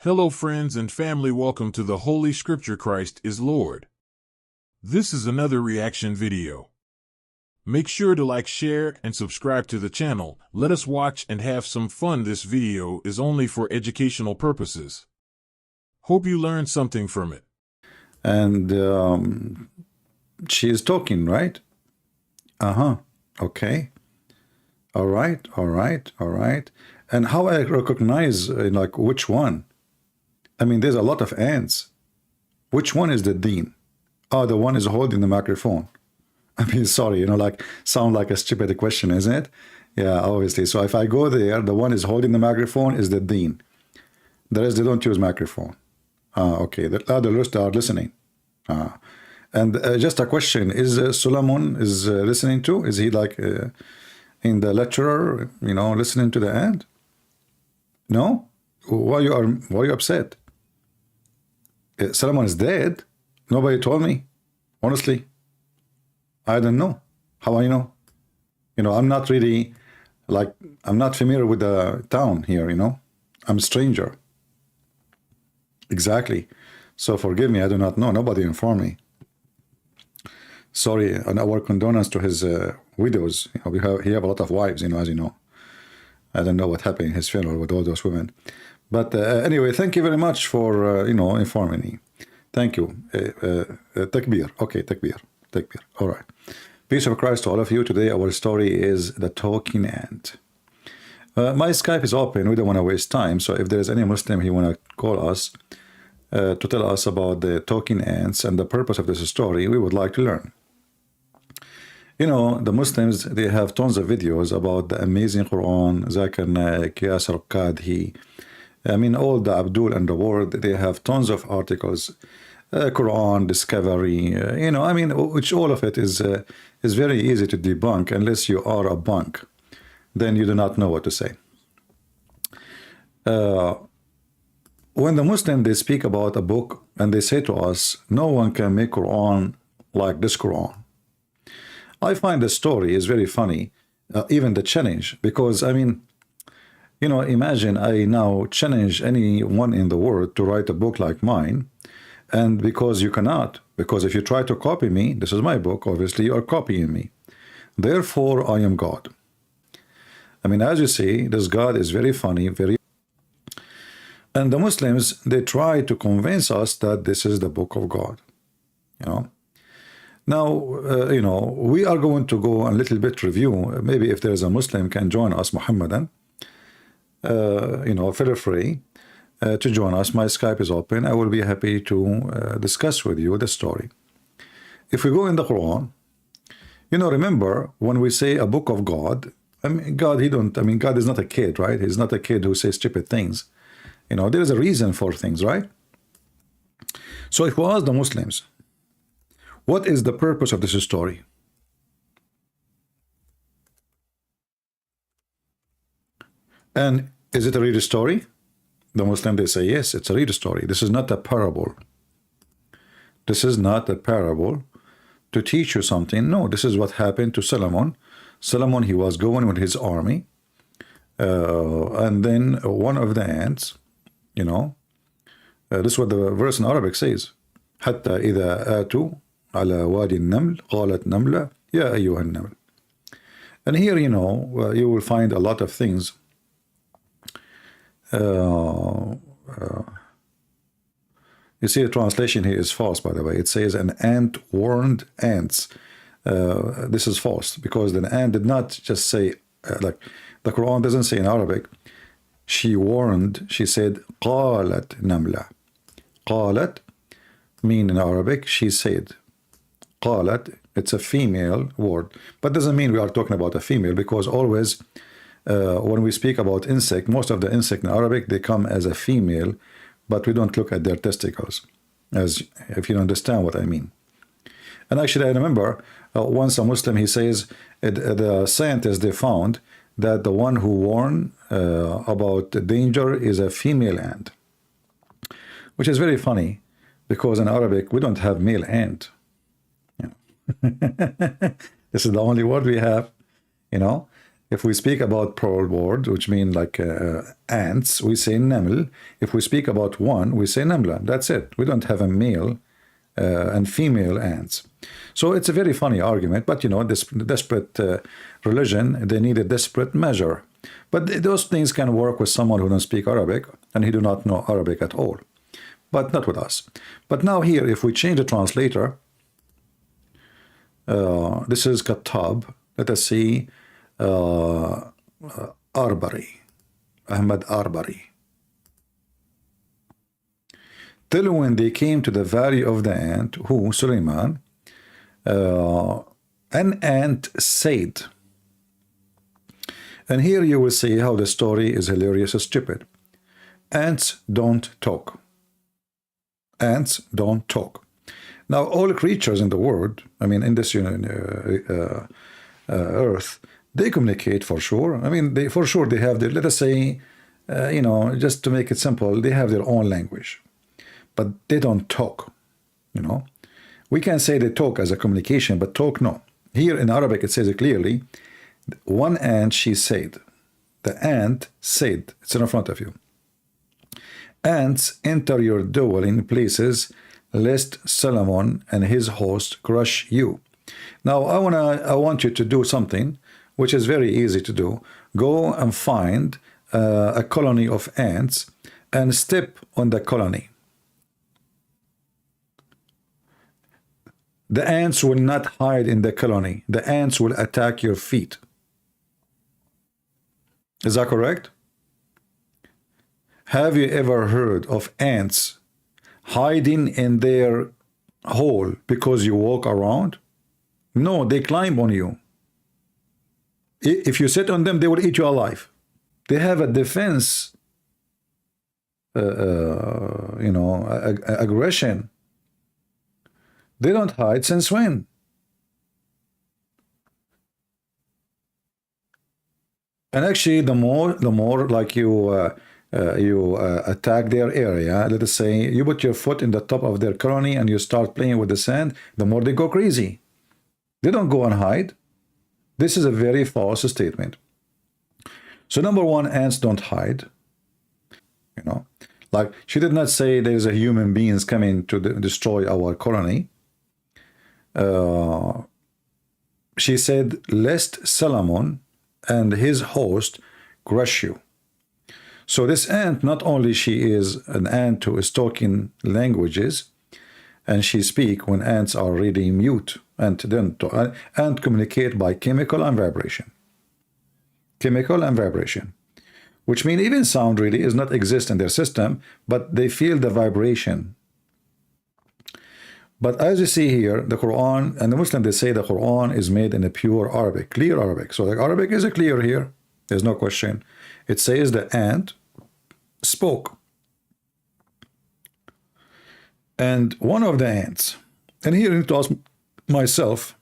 Hello friends and family, welcome to the Holy Scripture Christ is Lord. This is another reaction video. Make sure to like, share, and subscribe to the channel. Let us watch and have some fun. This video is only for educational purposes. Hope you learned something from it. And she is talking, right? Okay. All right. And how I recognize like which one? I mean, there's a lot of ants. Which one is the dean? Oh, the one is holding the microphone. I mean, sorry, like sound like a stupid question, isn't it? Yeah, obviously. So if I go there, the one is holding the microphone is the dean. The rest, they don't use microphone. Okay, the rest are listening. And just a question, is Solomon is listening to? Is he like in the lecturer, listening to the ant? No? Why you upset? Solomon is dead? Nobody told me. Honestly, I don't know. How I know? I'm not really, I'm not familiar with the town here, I'm a stranger. Exactly. So forgive me, I do not know. Nobody informed me. Sorry, and our condolence to his widows. He have a lot of wives, as you know. I don't know what happened in his funeral with all those women. But anyway, thank you very much for, informing me. Thank you. Takbir. Okay, takbir. All right. Peace of Christ to all of you. Today our story is the talking ant. My Skype is open. We don't want to waste time. So if there is any Muslim who want to call us to tell us about the talking ants and the purpose of this story, we would like to learn. The Muslims, they have tons of videos about the amazing Quran, Zakir Naik, Yasser Qadhi. I mean, all the Abdul and the world, they have tons of articles, Quran, Discovery, which all of it is very easy to debunk unless you are a bunk. Then you do not know what to say. When the Muslim, they speak about a book and they say to us, no one can make Quran like this Quran. I find the story is very funny, even the challenge, because imagine I now challenge anyone in the world to write a book like mine, and because you cannot, because if you try to copy me, this is my book, obviously you are copying me. Therefore, I am God. As you see, this God is very funny, and the Muslims, they try to convince us that this is the book of God. Now, we are going to go a little bit review. Maybe if there is a Muslim can join us, Muhammadan, feel free to join us. My Skype is open. I will be happy to discuss with you the story. If we go in the Quran, remember when we say a book of God, God, God is not a kid, right? He's not a kid who says stupid things. There is a reason for things, right? So if we ask the Muslims, what is the purpose of this story? And is it a real story? The Muslim, they say, yes, it's a real story. This is not a parable. This is not a parable to teach you something. No, this is what happened to Solomon. Solomon, he was going with his army. And then one of the ants, this is what the verse in Arabic says. حتى إذا آتوا على وادي النمل قالت نملة يا أيها النمل. And here, you will find a lot of things. You see, the translation here is false, by the way. It says an ant warned ants. This is false, because the ant did not just say, like the Quran doesn't say in Arabic, she warned, she said, قالت نملة. قالت mean in Arabic, she said. قالت, it's a female word, but doesn't mean we are talking about a female, because always when we speak about insect, most of the insect in Arabic, they come as a female, but we don't look at their testicles, as if you understand what I mean. And actually, I remember once a Muslim, he says, the scientists, they found that the one who warned about the danger is a female ant, which is very funny, because in Arabic, we don't have male ant. This is the only word we have, If we speak about plural word, which mean like ants, we say naml. If we speak about one, we say namla. That's it. We don't have a male and female ants. So it's a very funny argument, but you know, this desperate religion, they need a desperate measure. But those things can work with someone who don't speak Arabic and he do not know Arabic at all. But not with us. But now here, if we change the translator, this is Kattab. Let us see Arbari, Ahmad Arbari. Till when they came to the valley of the ant, who, Suleiman, an ant said. And here you will see how the story is hilarious and stupid. Ants don't talk. Ants don't talk. Now, all creatures in the world, I mean, in this earth, they communicate for sure. I mean, they for sure they have their, let us say, you know, just to make it simple, they have their own language. But they don't talk, you know. We can say they talk as a communication, but talk, no. Here in Arabic, it says it clearly, one ant, she said. The ant said, it's in front of you. Ants enter your dwelling places, lest Solomon and his host crush you. Now, I want you to do something which is very easy to do. Go and find a colony of ants and step on the colony. The ants will not hide in the colony. The ants will attack your feet. Is that correct? Have you ever heard of ants hiding in their hole because you walk around? No, they climb on you. If you sit on them, they will eat you alive. They have a defense, you know, aggression. They don't hide since when? And actually, the more like you attack their area, let us say you put your foot in the top of their colony and you start playing with the sand, the more they go crazy. They don't go and hide. This is a very false statement. So number one, ants don't hide. You know, like she did not say there's a human beings coming to destroy our colony. She said, lest Solomon and his host crush you. So this ant, not only she is an ant who is talking languages, and she speak when ants are really mute, and then ant communicate by chemical and vibration. Chemical and vibration, which mean even sound really is not exist in their system, but they feel the vibration. But as you see here, the Quran, and the Muslim, they say the Quran is made in a pure Arabic, clear Arabic. So the Arabic is clear here. There's no question. It says the ant spoke. And one of the ants, and here I need to ask myself,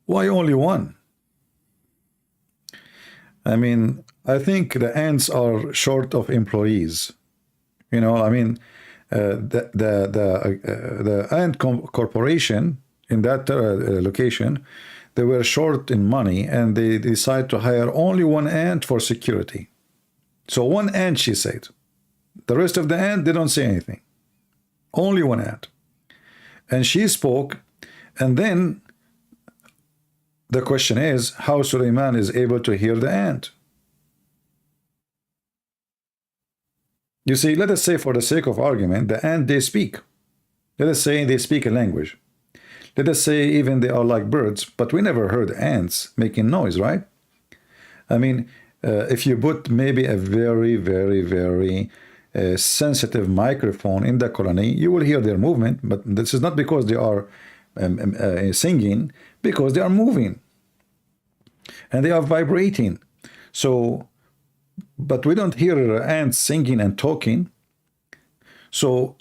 why only one? I mean, I think the ants are short of employees. You know, I mean, the ant corporation in that location, they were short in money and they decided to hire only one ant for security. So one ant, she said. The rest of the ant, they don't say anything. Only one ant. And she spoke, and then the question is how Suleiman is able to hear the ant. You see, let us say for the sake of argument, the ant, they speak. Let us say they speak a language. Let us say even they are like birds, but we never heard ants making noise, right? I mean, if you put maybe a very, very, very sensitive microphone in the colony, you will hear their movement, but this is not because they are singing, because they are moving. And they are vibrating. So, but we don't hear ants singing and talking. So,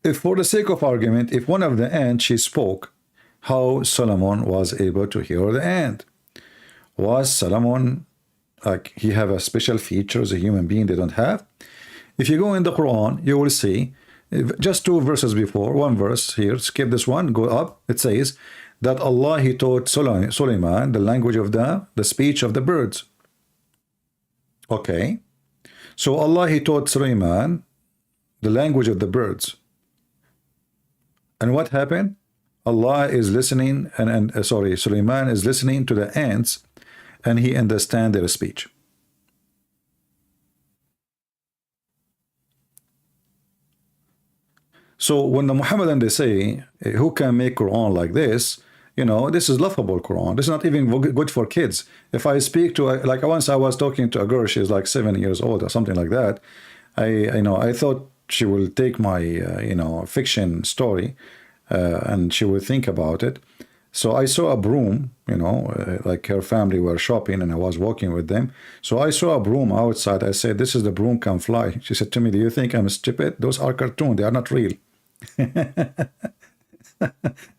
if for the sake of argument, if one of the ants, she spoke, how Solomon was able to hear the ant? Was Solomon, like he have a special feature as a human being they don't have? If you go in the Quran, you will see, just two verses before, one verse here, skip this one, go up, it says, that Allah, he taught Suleiman the language of the speech of the birds. Okay. So Allah, he taught Suleiman the language of the birds. And what happened? Allah is listening, Suleiman is listening to the ants, and he understands their speech. So when the Muhammadan, they say, who can make Quran like this? You know, this is laughable Quran. This is not even good for kids. If I speak to, like once I was talking to a girl, she's like 7 years old or something like that. I thought she will take my, fiction story, and she would think about it. So I saw a broom, like her family were shopping and I was walking with them. So I saw a broom outside. I said, this is the broom can fly. She said to me, do you think I'm stupid? Those are cartoons. They are not real.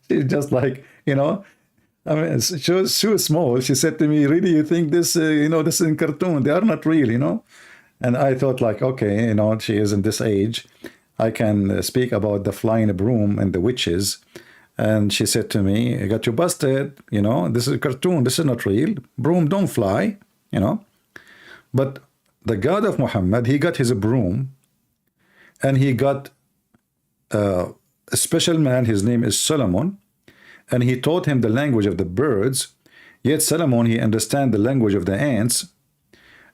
She's just like, I mean, she was small. She said to me, really, you think this, this is in cartoon? They are not real, And I thought like, okay, she is in this age. I can speak about the flying broom and the witches. And she said to me, I got you busted. This is a cartoon. This is not real. Broom don't fly, But the God of Muhammad, he got his broom, and he got a special man. His name is Solomon. And he taught him the language of the birds. Yet Solomon, he understands the language of the ants.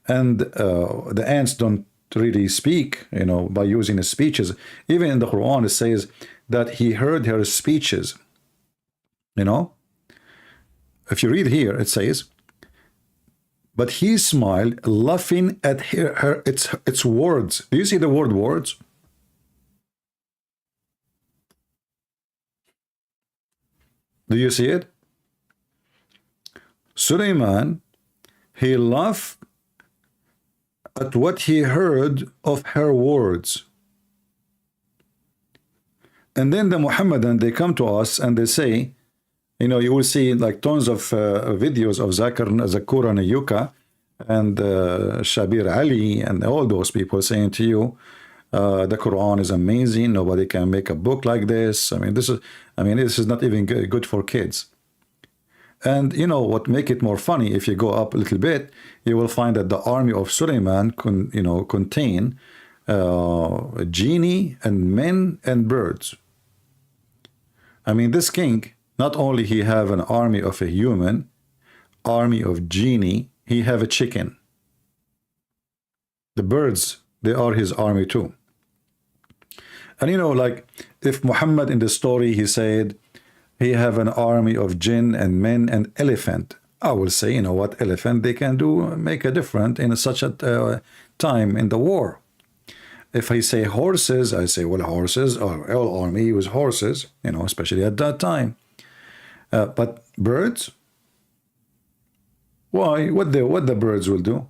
And the ants don't really speak, by using the speeches. Even in the Quran, it says that he heard her speeches. If you read here, it says, but he smiled, laughing at its words. Do you see the word words? Do you see it? Suleiman, he laughed at what he heard of her words. And then the Muhammadan, they come to us and they say, you will see like tons of videos of Zakura Nayuka and Shabir Ali and all those people saying to you, the Quran is amazing. Nobody can make a book like this. This is not even good for kids. And what make it more funny, if you go up a little bit, you will find that the army of Suleiman contain genie and men and birds. This king, not only he have an army of a human, army of genie, he have a chicken. The birds, they are his army too. And like if Muhammad in the story, he said, he have an army of jinn and men and elephant. I will say, what elephant they can do, make a difference in such a time in the war. If I say horses, I say, well, horses, or all army was horses, especially at that time. But birds? Why? What the birds will do?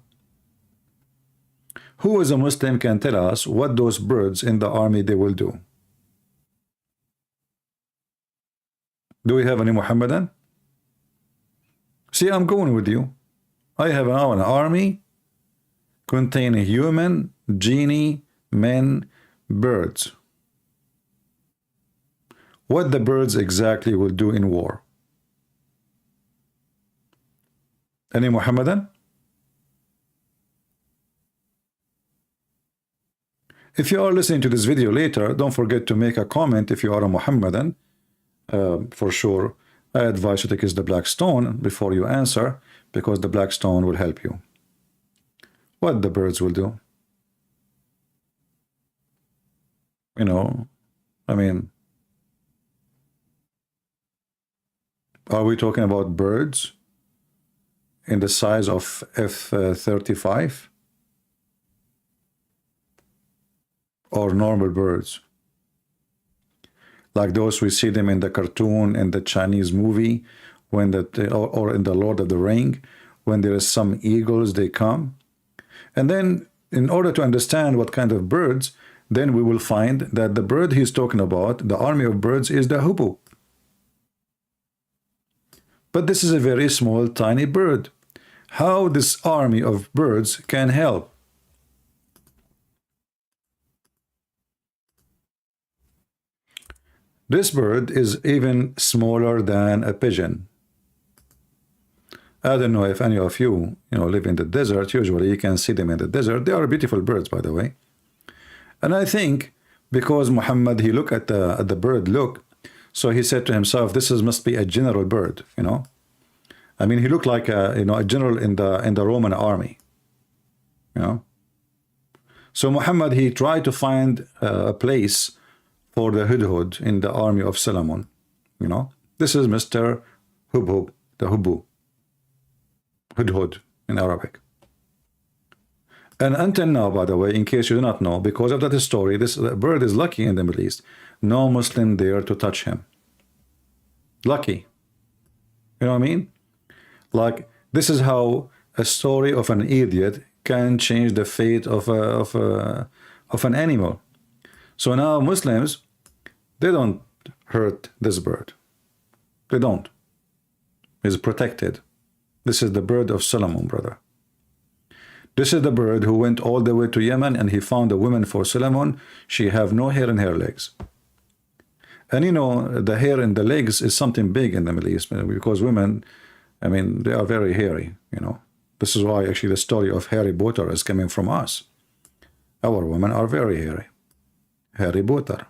Who as a Muslim can tell us what those birds in the army they will do? Do we have any Muhammadan? See, I'm going with you. I have now an army containing human, genie, men, birds. What the birds exactly will do in war? Any Muhammadan? If you are listening to this video later, don't forget to make a comment if you are a Muhammadan. For sure, I advise you to kiss the black stone before you answer, because the black stone will help you. What the birds will do? Are we talking about birds in the size of F-35? Or normal birds? Like those we see them in the cartoon and the Chinese movie, when or in the Lord of the Ring, when there is some eagles, they come. And then in order to understand what kind of birds, then we will find that the bird he's talking about, the army of birds, is the hoopoe. But this is a very small, tiny bird. How this army of birds can help? This bird is even smaller than a pigeon. I don't know if any of you, live in the desert. Usually you can see them in the desert. They are beautiful birds, by the way. And I think because Muhammad, he looked at the bird look, so he said to himself, this must be a general bird, I mean, he looked like a general in the Roman army, So Muhammad, he tried to find a place for the hudhud in the army of Solomon, This is Mr. Hubhub, the Hubu, hudhud in Arabic. And until now, by the way, in case you do not know, because of that story, this bird is lucky in the Middle East. No Muslim dare to touch him. Lucky. You know what I mean? Like, this is how a story of an idiot can change the fate of an animal. So now Muslims, they don't hurt this bird. They don't. It's protected. This is the bird of Solomon, brother. This is the bird who went all the way to Yemen and he found a woman for Solomon. She have no hair in her legs. And the hair in the legs is something big in the Middle East because women, I mean, they are very hairy, This is why actually the story of Harry Potter is coming from us. Our women are very hairy. Harry Potter.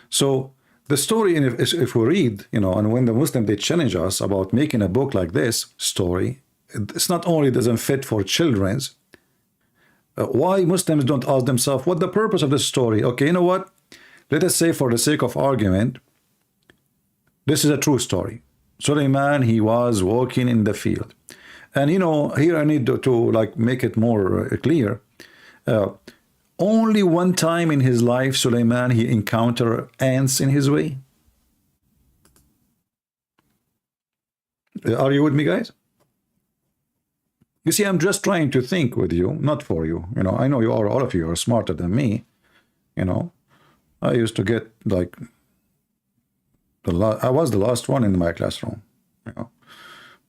So the story, if we read, and when the Muslim, they challenge us about making a book like this story, it's not only doesn't fit for children's. Why Muslims don't ask themselves what the purpose of this story? Okay, you know what? Let us say for the sake of argument, this is a true story. Suleiman, he was walking in the field. And here I need to like make it more clear. Only one time in his life, Suleiman, he encountered ants in his way. Are you with me, guys? You see, I'm just trying to think with you, not for you. I know all of you are smarter than me. I used to get like I was the last one in my classroom.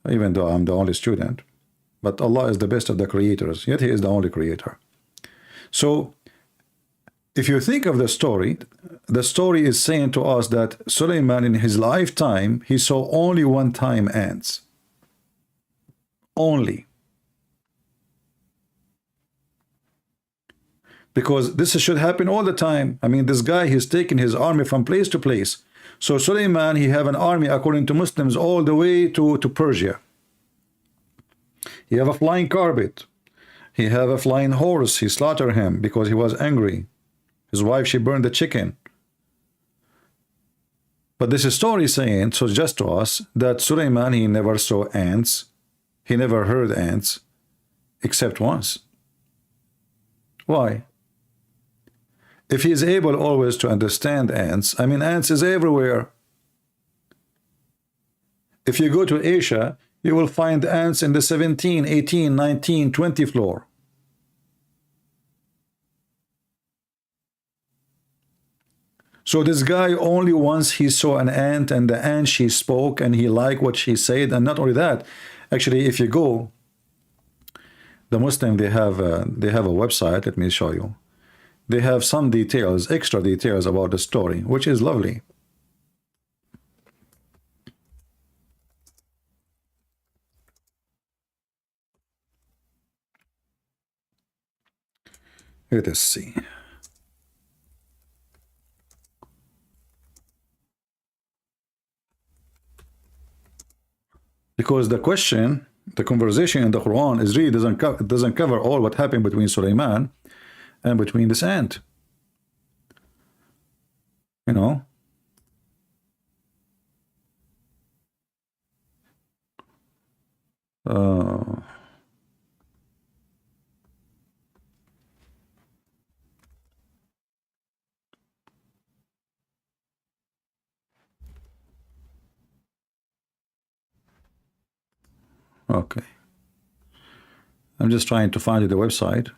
Even though I'm the only student. But Allah is the best of the creators. Yet He is the only creator. So, if you think of the story is saying to us that Suleiman in his lifetime he saw only one time ants. Only. Because this should happen all the time. I mean, this guy, he's taking his army from place to place. So Suleiman, he have an army, according to Muslims, all the way to Persia. He have a flying carpet. He have a flying horse. He slaughtered him because he was angry. His wife, she burned the chicken. But this story is saying, so just to us, that Suleiman, he never saw ants. He never heard ants, except once. Why? If he is able always to understand ants, I mean, ants is everywhere. If you go to Asia, you will find ants in the 17, 18, 19, 20 floor. So this guy only once he saw an ant, and the ant she spoke, and he liked what she said. And not only that, actually, if you go, the Muslim, they have a website. Let me show you. They have some details, extra details about the story, which is lovely. Let us see. Because the question, the conversation in the Quran is really doesn't cover all what happened between Suleiman and between this ant. Okay. I'm just trying to find the website.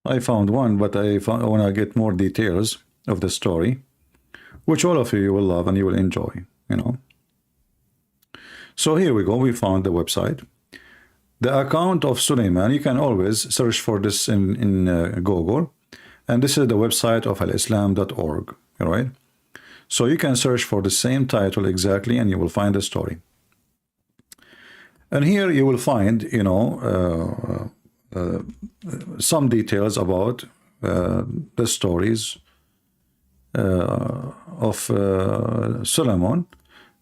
I found one, but I want to get more details of the story, which all of you will love and you will enjoy, you know. So here we go. We found the website. The account of Suleiman, you can always search for this in Google. And this is the website of alislam.org, right? So you can search for the same title exactly, and you will find the story. And here you will find, you know, some details about the stories of Solomon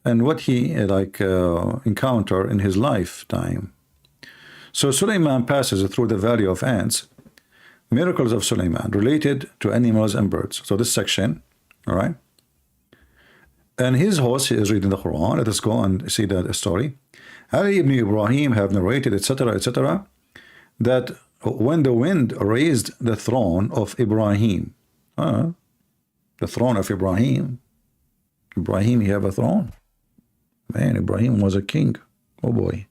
and what he encountered in his lifetime. So Suleiman passes through the valley of ants. Miracles of Suleiman related to animals and birds. So this section, all right. And his host is reading the Quran. Let us go and see that story. Ali ibn Ibrahim have narrated, etc., that when the wind raised the throne of Ibrahim, the throne of Ibrahim, he have a throne. Man, Ibrahim was a king. Oh boy.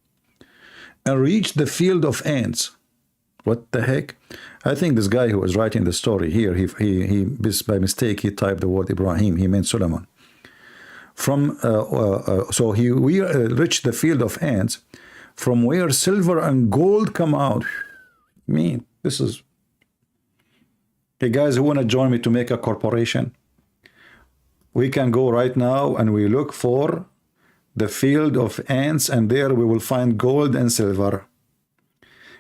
And reached the field of ants. What the heck? I think this guy who was writing the story here, he by mistake he typed the word Ibrahim. He meant Solomon. From so we reached the field of ants, from where silver and gold come out. Me, this is. Hey guys, who want to join me to make a corporation? We can go right now and we look for the field of ants, and there we will find gold and silver.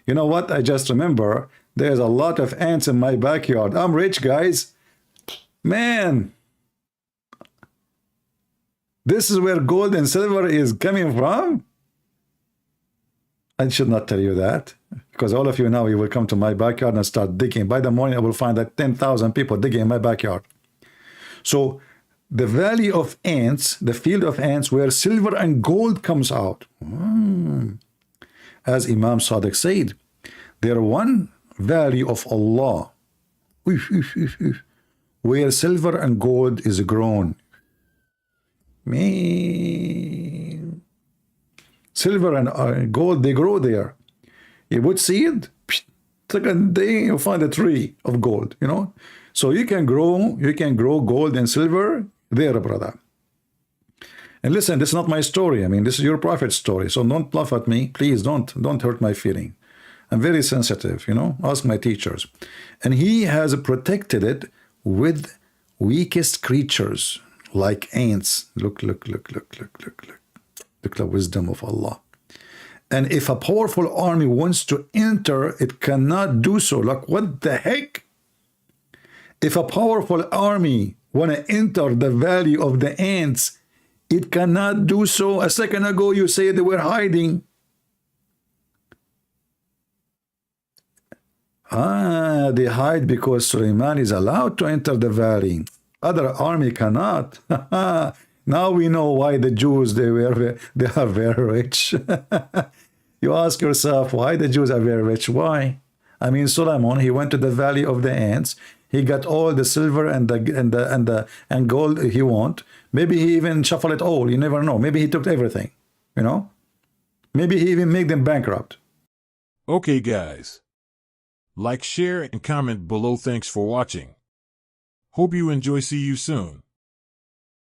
You know what? I just remember there's a lot of ants in my backyard. I'm rich, guys. Man, this is where gold and silver is coming from. I should not tell you that, because all of you now, you will come to my backyard and start digging. By the morning, I will find that 10,000 people digging in my backyard. So the valley of ants, the field of ants, where silver and gold comes out. As Imam Sadiq said, there one valley of Allah, where silver and gold is grown. Man, silver and gold, they grow there. You would see it, second day you find a tree of gold, you know. So you can grow gold and silver there, brother. And listen, this is not my story. I mean, this is your prophet's story. So don't laugh at me. Please don't hurt my feeling. I'm very sensitive, you know. Ask my teachers. And he has protected it with weakest creatures like ants. Look the wisdom of Allah. And if a powerful army wants to enter, it cannot do so. Like, what the heck? If a powerful army want to enter the valley of the ants, it cannot do so. A second ago, you said they were hiding. They hide because Suleiman is allowed to enter the valley. Other army cannot. Now we know why the Jews, they are very rich. You ask yourself, why the Jews are very rich? Why? I mean, Solomon, he went to the valley of the ants. He got all the silver and gold he want. Maybe he even shuffled it all. You never know. Maybe he took everything. You know? Maybe he even made them bankrupt. Okay, guys. Like, share, and comment below. Thanks for watching. Hope you enjoy. See you soon.